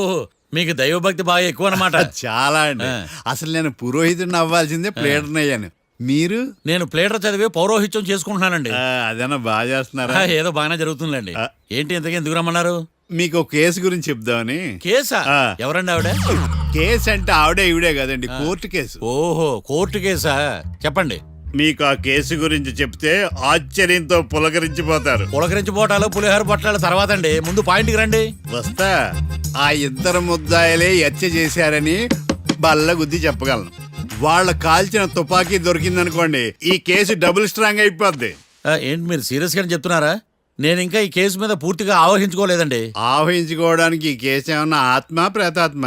మీకు దైవభక్తి బాగా ఎక్కువ అన్నమాట. చాలా అండి. అసలు నేను పురోహితుడిని అవ్వాల్సిందే ప్లేటర్ని అయ్యాను. మీరు? నేను ప్లేటర్ చదివి పౌరోహిత్యం చేసుకుంటున్నానండి. అదేనా బాగా చేస్తున్నారా? ఏదో బాగానే జరుగుతుందండి. ఏంటి ఇంతకీ ఎందుకు రమ్మన్నారు? మీకు ఒక కేసు గురించి చెప్దామని. కేసా? ఎవరండి ఆవిడ? కేసు అంటే ఆవిడే ఈవిడే కదండి, కోర్టు కేసు. ఓహో, కోర్టు కేసా? చెప్పండి. మీకు ఆ కేసు గురించి చెప్తే ఆశ్చర్యంతో పులకరించిపోతారు. పులకరించిపోవటాలు పులిహోర పొట్టాల తర్వాత అండి, ముందు పాయింట్కి రండి. వస్తా. ఆ ఇద్దరు ముద్దాయలే హత్య చేశారని బల్ల గుద్ది చెప్పగలను. వాళ్ళ కాల్చిన తుపాకీ దొరికిందనుకోండి, ఈ కేసు డబుల్ స్ట్రాంగ్ అయిపోద్ది. ఏంటి మీరు సీరియస్ గా చెప్తున్నారా? నేను ఇంకా ఈ కేసు మీద పూర్తిగా ఆవహించుకోలేదండి. ఆవహించుకోవడానికి ఈ కేసు ఏమన్నా ఆత్మ ప్రేతాత్మ?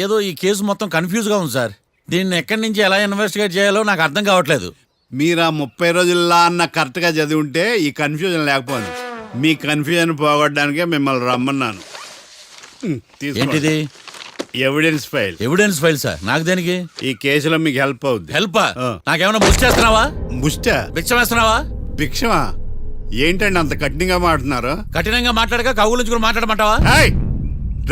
ఏదో ఈ కేసు మొత్తం కన్ఫ్యూజ్ గా ఉంది సార్. దీన్ని ఎక్కడి నుంచి ఎలా ఇన్వెస్టిగేట్ చేయాలో నాకు అర్థం కావట్లేదు. మీరు ఆ 30 రోజుల్లా అన్న కరెక్ట్ గా చదివి ఉంటే ఈ కన్ఫ్యూజన్ లేకపోయింది. మీ కన్ఫ్యూజన్ పోగొట్టడానికే మిమ్మల్ని రమ్మన్నాను. ఏంటిది? Evidence file. Evidence file sir? నాకు దేనికి? ఈ కేసులో మీకు హెల్ప్ అవుద్ది. హెల్ప్? నాకేమైనా ముష్టి చేస్తున్నావా? ముష్ట? భిక్షం వేస్తున్నావా? భిక్షమా? ఏంటండి అంత కఠినంగా మాట్లాడుతున్నారు? కఠినంగా మాట్లాడక కవుగులించుకుని మాట్లాడమంటావా?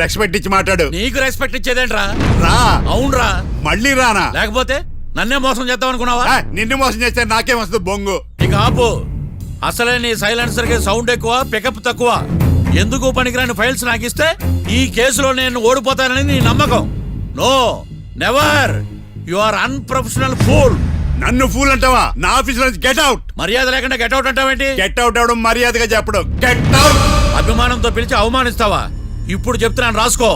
రెస్పెక్ట్ ఇచ్చి మాట్లాడు. నీకు రెస్పెక్ట్ ఇచ్చేదేంట్రా? రా. అవునరా? మళ్ళీ రానా? లేకపోతే నన్నే మోసం చేద్దాం అనుకున్నావా? నిన్ను మోసం చేస్తే నాకేం వస్తుంది బొంగు? ఇక ఆపు. అసలే నీ సైలెన్సర్ కి సౌండ్ ఎక్కువ, పికప్ తక్కువ. ఎందుకు పనికిరాని ఫైల్స్ నాకు ఇస్తే ఈ కేసులో నేను ఓడిపోతానని నీ నమ్మకం. No, never. You are unprofessional fool. నన్ను ఫూల్ అంటావా? నా ఆఫీస్ నుంచి గెట్ అవుట్. మర్యాద లేకుండా గెట్ అవుట్ అంటావేంటి? గెట్ అవుట్ అవడం మర్యాదగా చెప్పడం. Get out. అభిమానంతో పిలిచి అవమానిస్తావా? ఇప్పుడు చెప్తున్నాను, రాసుకో.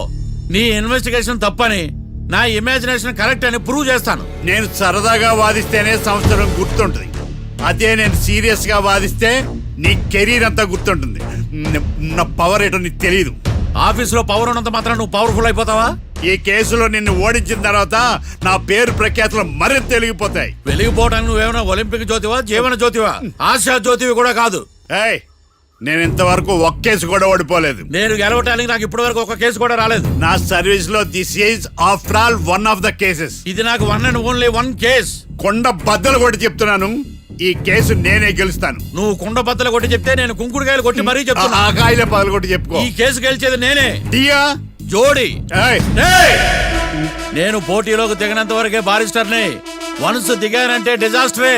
నీ ఇన్వెస్టిగేషన్ తప్పని, నా ఇమాజినేషన్ కరెక్ట్ అని ప్రూవ్ చేస్తాను. నేను సరదాగా వాదిస్తేనే సంవత్సరం గుర్తుంటుంది. అదే నేను సీరియస్ గా వాదిస్తే నీ కెరీర్ అంతా గుర్తుంటుంది. నా పవర్ ఏంటో నీకు తెలియదు. ఆఫీసులో పవర్ ఉన్నంత మాత్రం నువ్వు పవర్ఫుల్ అయిపోతావా? ఈ కేసులో నిన్ను ఓడించిన తర్వాత నా పేరు ప్రఖ్యాతులు మరింత వెలిగిపోతాయి. వెలిగిపోవడానికి నువ్వేమైనా ఒలింపిక్ జ్యోతివా, జీవన జ్యోతివా? ఆశా జ్యోతివి కూడా కాదు. నేను ఇంతవరకు ఒక్క కేసు కూడా ఓడిపోలేదు. నేను గెలవటానికి నాకు ఇప్పటి వరకు ఒక కేసు కూడా రాలేదు. నా సర్వీస్ లో this is after all one of the cases. ఇది నాకు one and only one case. కొండ బద్దలు కొట్టి చెప్తున్నాను, ఈ కేసు నేనే గెలుస్తాను. నువ్వు కుండ బద్దలు కొట్టి చెప్తే నేను కుంకుడుకాయలు కొట్టి మరీ చెప్తున్నా. ఆ కాయలే పగలు కొట్టి చెప్పుకో. ఈ కేసు గెలిచేది నేనే. దియా జోడి. నేను పోటీలోకి దిగినంత వరకే బారిస్టర్ని. వన్స్ దిగానంటే డిజాస్టరే.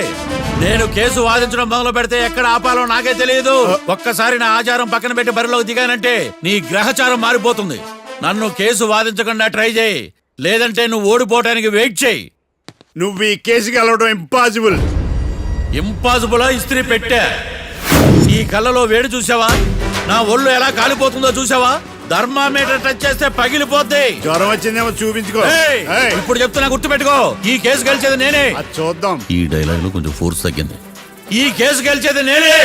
నేను కేసు వాదించడం మొదలు పెడితే ఎక్కడ ఆపాలో నాకే తెలియదు. ఒక్కసారి నా ఆచారం పక్కన పెట్టి బరిలోకి దిగానంటే నీ గ్రహచారం మారిపోతుంది. నన్ను కేసు వాదించకుండా ట్రై చేయి, లేదంటే నువ్వు ఓడిపోవటానికి వెయిట్ చేయి. నువ్వు ఈ కేసుకి వెళ్ళడం ఇంపాసిబుల్. ఇంపాసిబుల్ ఇస్త్రీ పెట్టా. ఈ కళ్ళలో వేడి చూసావా? నా ఒళ్ళు ఎలా కాలిపోతుందో చూసావా? థర్మామీటర్ టచ్ చేస్తే పగిలిపోద్ది. జ్వరం వచ్చిందేమో చూపించుకో. ఏయ్, ఇప్పుడు చెప్తున్నా, గుర్తు పెట్టుకో, ఈ కేసు గెలిచేది నేనే. అది చూద్దాం. ఈ డైలాగ్ లో కొంచెం ఫోర్స్ తగ్గింది. ఈ కేసు గెలిచేది నేనే.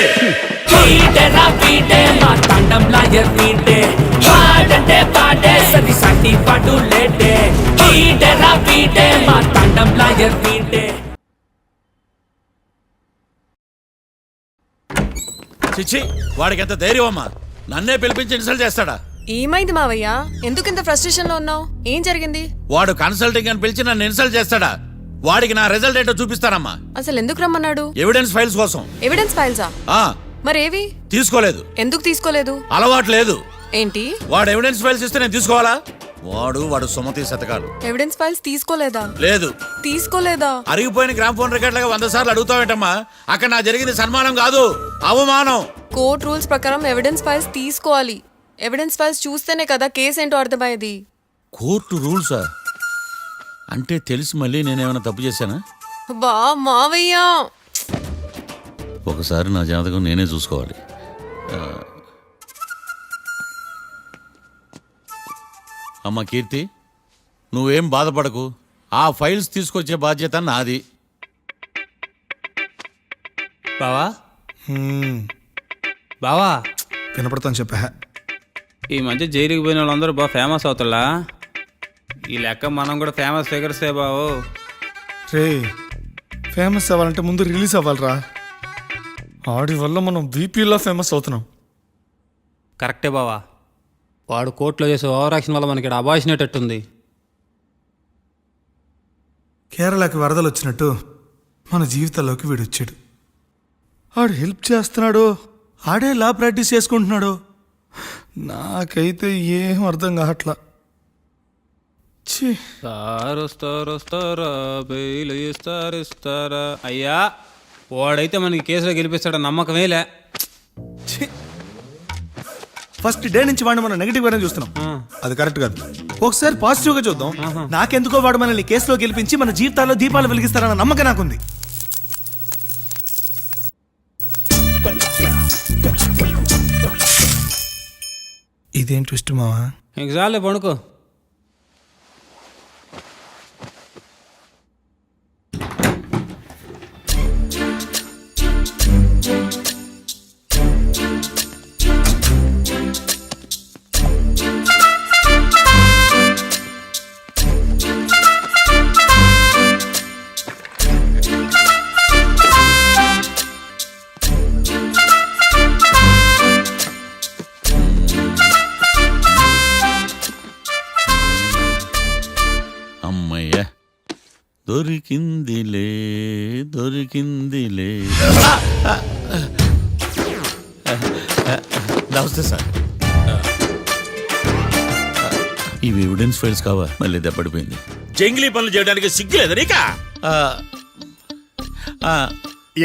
చిచ్చి, వాడికి ఎంత ధైర్యం అమ్మా! నన్నే పిలిపించి ఇన్సల్ట్ చేస్తాడా? ఏమైంది మావయ్య? ఎందుకు ఇంత ఫ్రస్ట్రేషన్ లో ఉన్నావు? ఏం జరిగింది? వాడు కన్సల్టింగ్ అని పిలిచి నన్ను ఇన్సల్ట్ చేస్తాడా? వాడికి నా రిజల్ట్ ఏంటో చూపిస్తానమ్మా. అసలు ఎందుకు రమ్మన్నాడు? ఎవిడెన్స్ ఫైల్స్ కోసం. ఎవిడెన్స్ ఫైల్సా? ఆ మరేవి? తీసుకోలేదు. ఎందుకు తీసుకోలేదు? అలవాటు లేదు. ఏంటి? వాడు ఎవిడెన్స్ ఫైల్స్ ఇస్తే నేను తీసుకోవాలా? వాడు సుమతి శతకాలు. ఎవిడెన్స్ ఫైల్స్ తీసుకోలేదా? లేదు. తీసుకోలేదా? అరిగిపోయిన గ్రామ్ ఫోన్ రికార్డులుగా 100 సార్లు అడుగుతావేంటమ్మా? అక్కడ నా జరిగింది సన్మానం కాదు, అవమానం. కోర్ట్ రూల్స్ ప్రకారం ఎవిడెన్స్ ఫైల్స్ తీసుకోవాలి. ఎవిడెన్స్ ఫైల్స్ చూస్తేనే కదా కేసు ఏంటో అర్థమయ్యేది. కోర్టు రూల్సా? అంటే తెలిసి మళ్ళీ నేనేమైనా తప్పు చేశానా? బా మావయ్య, ఒకసారి నా జాతకం నేనే చూసుకోవాలి. అమ్మ కీర్తి, నువ్వేం బాధపడకు. ఆ ఫైల్స్ తీసుకొచ్చే బాధ్యత నాది. బావా బావా, వినపడతాను చెప్పా. ఈ మధ్య జైలుకి పోయిన వాళ్ళందరూ బాగా ఫేమస్ అవుతారా? ఈ లెక్క మనం కూడా ఫేమస్ ఫిగర్సే బావు. రే, ఫేమస్ అవ్వాలంటే ముందు రిలీజ్ అవ్వాలిరా. ఆడి వల్ల మనం బీపీలో ఫేమస్ అవుతున్నాం. కరెక్టే బావా. వాడు కోర్టులో చేసే ఓవర్ యాక్షన్ వల్ల మనకి అబాయిసినట్టుంది. కేరళకి వరదలు వచ్చినట్టు మన జీవితాల్లోకి వీడు వచ్చాడు. ఆడు హెల్ప్ చేస్తున్నాడు, ఆడే లా ప్రాక్టీస్ చేసుకుంటున్నాడు. నాకైతే ఏం అర్థం కావట్లా. ఛీ, వస్తారా బెయిల్ ఇస్తారా? అయ్యా, వాడైతే మనకి కేసులో గెలిపిస్తాడు నమ్మకమేలే. ఛీ. ఫస్ట్ డే నుంచి వాడిని మనం నెగిటివ్ గానే చూస్తున్నాం. అది కరెక్ట్ కాదు. ఒకసారి పాజిటివ్ గా చూద్దాం. నాకెందుకో వాడు మనల్ని కేసులో గెలిపించి మన జీవితాల్లో దీపాలు వెలిగిస్తారన్న నమ్మకం నాకుంది. ఇదేం ట్విస్ట్ మావా? ఇంక చాలే, పడుకో. దొరికిందిలే. నమస్తే సార్. ఇవి ఎవిడెన్స్ ఫైల్స్ కావా? మళ్ళీ దెబ్బడిపోయింది. జంగిలీ పనులు చేయడానికి సిగ్గులేదు నీకా?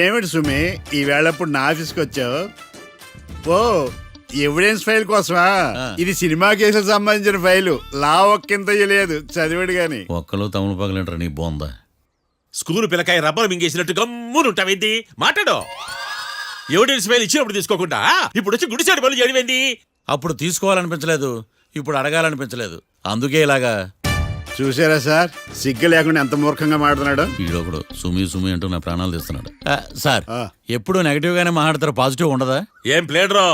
ఏమిటి సుమి, ఈ వేళప్పుడు నా ఆఫీస్కి వచ్చావు? ఓ, ఎవిడెన్స్ ఫైల్ కోసమా? ఇది సినిమా కేసులకు సంబంధించిన ఫైలు. లా ఒక్కింత లేదు, చదివాడు గాని. ఒక్కలో తమను పగలంటారా నీ బోందా? School పిల్లకాయ rubber మింగేసినట్టు గమ్మునుంటావేంది? మాట్లాడు. ఎవిడెన్స్ ఫైల్ ఇచ్చినప్పుడు తీసుకోకుండా ఇప్పుడు వచ్చి గుడిసాడు పనులు చేయడమేంది? అప్పుడు తీసుకోవాలనిపించలేదు, ఇప్పుడు అడగాలనిపించలేదు, అందుకే ఇలాగా. చూసారా సార్, సిగ్గు లేకుండా ఎంత మూర్ఖంగా మాట్లాడుతున్నాడు. ఈడొకడు సుమి అంటూ నా ప్రాణాలు తీస్తున్నాడు. సార్, ఎప్పుడు నెగటివ్ గానే మాట్లాడతారు, పాజిటివ్ ఉండదా? ఏం ప్లేడరో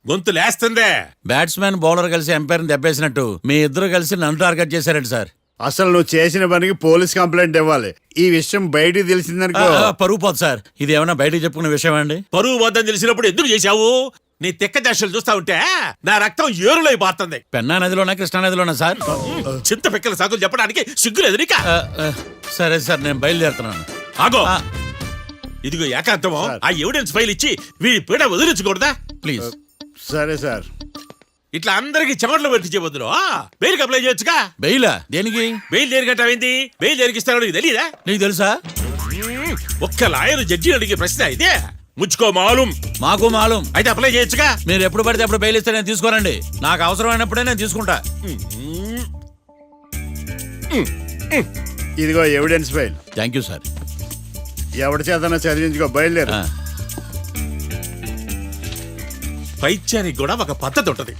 గొంతు లేస్తుందే. బ్యాట్స్మెన్ బౌలర్ కలిసి ఎంపైర్ని దెబ్బేసినట్టు మీ ఇద్దరు కలిసి నన్ను టార్గెట్ చేశారండి సార్. అసలు నువ్వు చేసిన పనికి పోలీస్ కంప్లైంట్ ఇవ్వాలి. ఈ విషయం బయటికి తెలిసిందనుకో పరువు పోదు సార్. ఇది ఏమైనా బయటికి చెప్పుకునే విషయం అండి? పరువు వద్దని తెలిసినప్పుడు ఎందుకు చేశావు? నీ తెక్క దశలు చూస్తా ఉంటే నా రక్తం ఏరులో పారుతుంది. పెన్నా నదిలోనా కృష్ణా నదిలోనా సార్? చింత పిక్కల సాకులు చెప్పడానికి సిగ్గులేదు నీకా? సరే సార్, నేను బయలుదేరుతున్నాను. ఆగో, ఇదిగో ఏకాంతమో ఆ ఎవిడెన్స్ ఫైల్ ఇచ్చి వీడి పీడ వదిలించకూడదా? ప్లీజ్. సరే సార్. ఇట్లా అందరికి చెమటలు పెట్టించే బదులు బెయిల్ అప్లై చేయొచ్చుగా. బెయిలా? దేనికి? బెయిల్ దేనికంటావేంది? బెయిల్ దేనికి ఇస్తారో నీకు తెలియదా? నీకు తెలుసా? ఒక్క లాయర్ జడ్జి అడిగే ప్రశ్న ఇదే. ముచ్చుకో మాలూం. మాకు మాలూం. అయితే అప్లై చేయొచ్చుగా. మీరు ఎప్పుడు పడితే అప్పుడు బెయిల్ ఇస్తే నేను తీసుకోనండి. నాకు అవసరమైనప్పుడే నేను తీసుకుంటా. ఇదిగో evidence file. Thank you sir. ఎవరి చేతనా చదివించుకో, బయలుదేరు. పైత్యానికి కూడా ఒక పద్ధతి ఉంటది,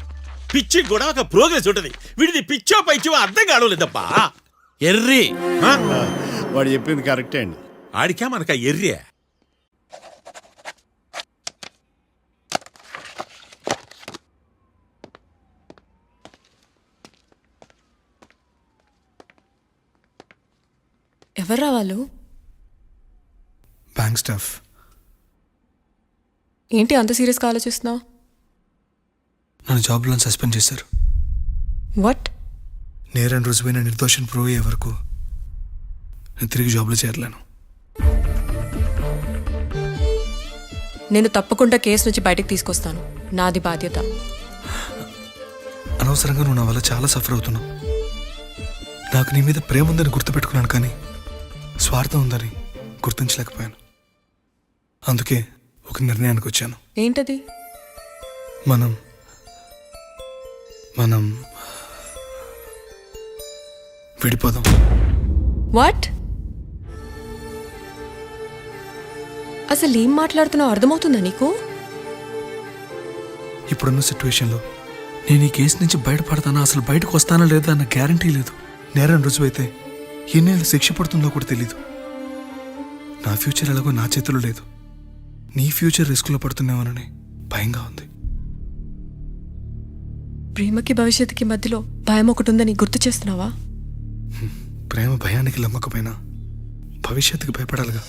పిచ్చికి కూడా ఒక ప్రోగ్రెస్ ఉంటది. వీడిది పిచ్చో పైచో అర్థం కావలేదప్పా. ఎర్రి. వాడు చెప్పింది కరెక్టే అండి. ఆడికా మనక ఎర్రే. ఎవర్రా వాళ్ళు? Bank staff. ఏంటి అంత సీరియస్గా ఆలోచిస్తున్నావు? నన్ను జాబ్లో సస్పెండ్ చేశారు. వాట్? నేరం రుజువైన నిర్దోషం ప్రూవ్ అయ్యే వరకు నేను తిరిగి జాబ్లో చేరలేను. నేను తప్పకుండా కేసు నుంచి బయటకు తీసుకొస్తాను. నాది బాధ్యత. అనవసరంగా నువ్వు నా వల్ల చాలా సఫర్ అవుతున్నావు. నాకు నీ మీద ప్రేమ ఉందని గుర్తుపెట్టుకున్నాను, కానీ స్వార్థం ఉందని గుర్తించలేకపోయాను. అందుకే ఒక నిర్ణయానికి వచ్చాను. ఏంటది? మనం విడిపోదాం. వాట్? అసలు ఏం మాట్లాడుతున్నావు అర్థమవుతుందా నీకు? ఇప్పుడున్న సిచ్యువేషన్లో నేను ఈ కేసు నుంచి బయటపడతానా, అసలు బయటకు వస్తానా లేదా అన్న గ్యారంటీ లేదు. నేరం రుజువైతే ఎన్నేళ్ళు శిక్ష పడుతుందో కూడా తెలీదు. నా ఫ్యూచర్ ఎలాగో నా చేతిలో లేదు. నీ ఫ్యూచర్ రిస్క్లో పడుతున్నామోనని భయంగా ఉంది. ప్రేమకి భవిష్యత్తుకి మధ్యలో భయం ఒకటి ఉందని గుర్తు చేస్తున్నావా? ప్రేమ భయానికి లొంగకపోయినా భవిష్యత్తుకి భయపడాలిగా.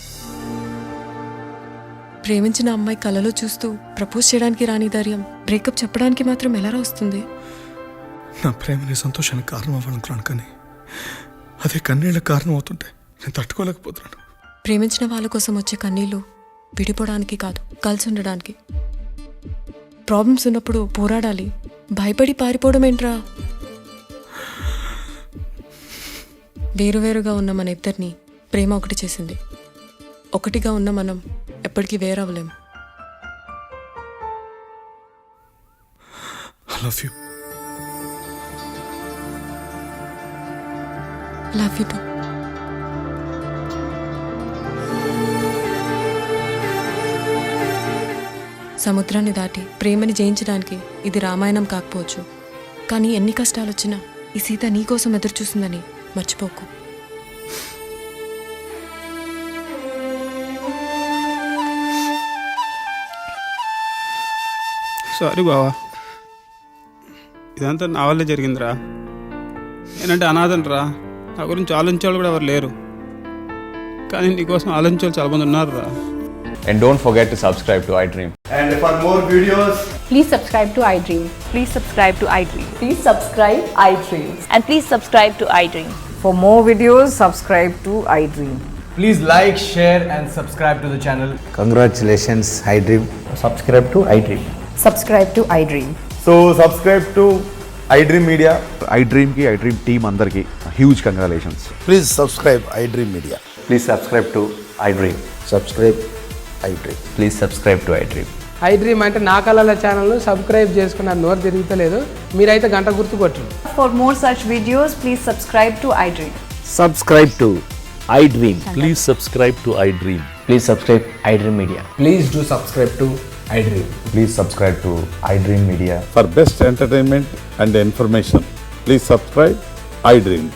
ప్రేమించిన అమ్మాయి కలలో చూస్తూ ప్రపోజ్ చేయడానికి రాని ధైర్యం బ్రేకప్ చెప్పడానికి మాత్రం ఎలా వస్తుంది? నా ప్రేమని సంతోషానికి కారణం అవ్వాలనుకున్నాను, కానీ అదే కన్నీళ్ళకి కారణం అవుతుంటే నేను తట్టుకోలేకపోతున్నాను. ప్రేమించిన వాళ్ళ కోసం వచ్చే కన్నీళ్ళు విడిపోవడానికి కాదు, కలిసి ఉండడానికి. ప్రాబ్లమ్స్ ఉన్నప్పుడు పోరాడాలి, భయపడి పారిపోవడం ఏంట్రా? వేరువేరుగా ఉన్న మన ఇద్దరిని ప్రేమ ఒకటి చేసింది. ఒకటిగా ఉన్న మనం ఎప్పటికీ వేరవ్వలేం. I love you. Love you too. సముద్రాన్ని దాటి ప్రేమని జయించడానికి ఇది రామాయణం కాకపోవచ్చు, కానీ ఎన్ని కష్టాలు వచ్చినా ఈ సీత నీకోసం ఎదురు చూస్తుందని మర్చిపోకు. సారీ బావా, ఇదంతా నా వల్లే జరిగిందిరా. నేనంటే అనాథనరా, నా గురించి ఆలోచించేవాళ్ళు కూడా ఎవరు లేరు. కానీ నీకోసం ఆలోచించేవాళ్ళు చాలా మంది ఉన్నారు రా. And don't forget to subscribe to iDream. And for more videos, please subscribe to iDream. Please subscribe to iDream. Please subscribe iDream. And please subscribe to iDream. For more videos, subscribe to iDream. Please like, share and subscribe to the channel. Congratulations, iDream. Subscribe to iDream. Subscribe to iDream. So subscribe to iDream Media. iDream ki iDream team andarki huge congratulations. Please subscribe iDream Media. Please subscribe to iDream. Subscribe iDream. Please subscribe to iDream. iDream అంటే నా కళల ఛానల్ను subscribe చేసుకున్న నోరు తిరుగుతలేదు, మీరైతే గంట గుర్తు కొట్టండి. For more such videos, please subscribe to iDream. Subscribe to iDream. Please subscribe to iDream. Please subscribe iDream Media. Please do subscribe to iDream. Please subscribe to iDream Media. for best entertainment and information, please subscribe iDream.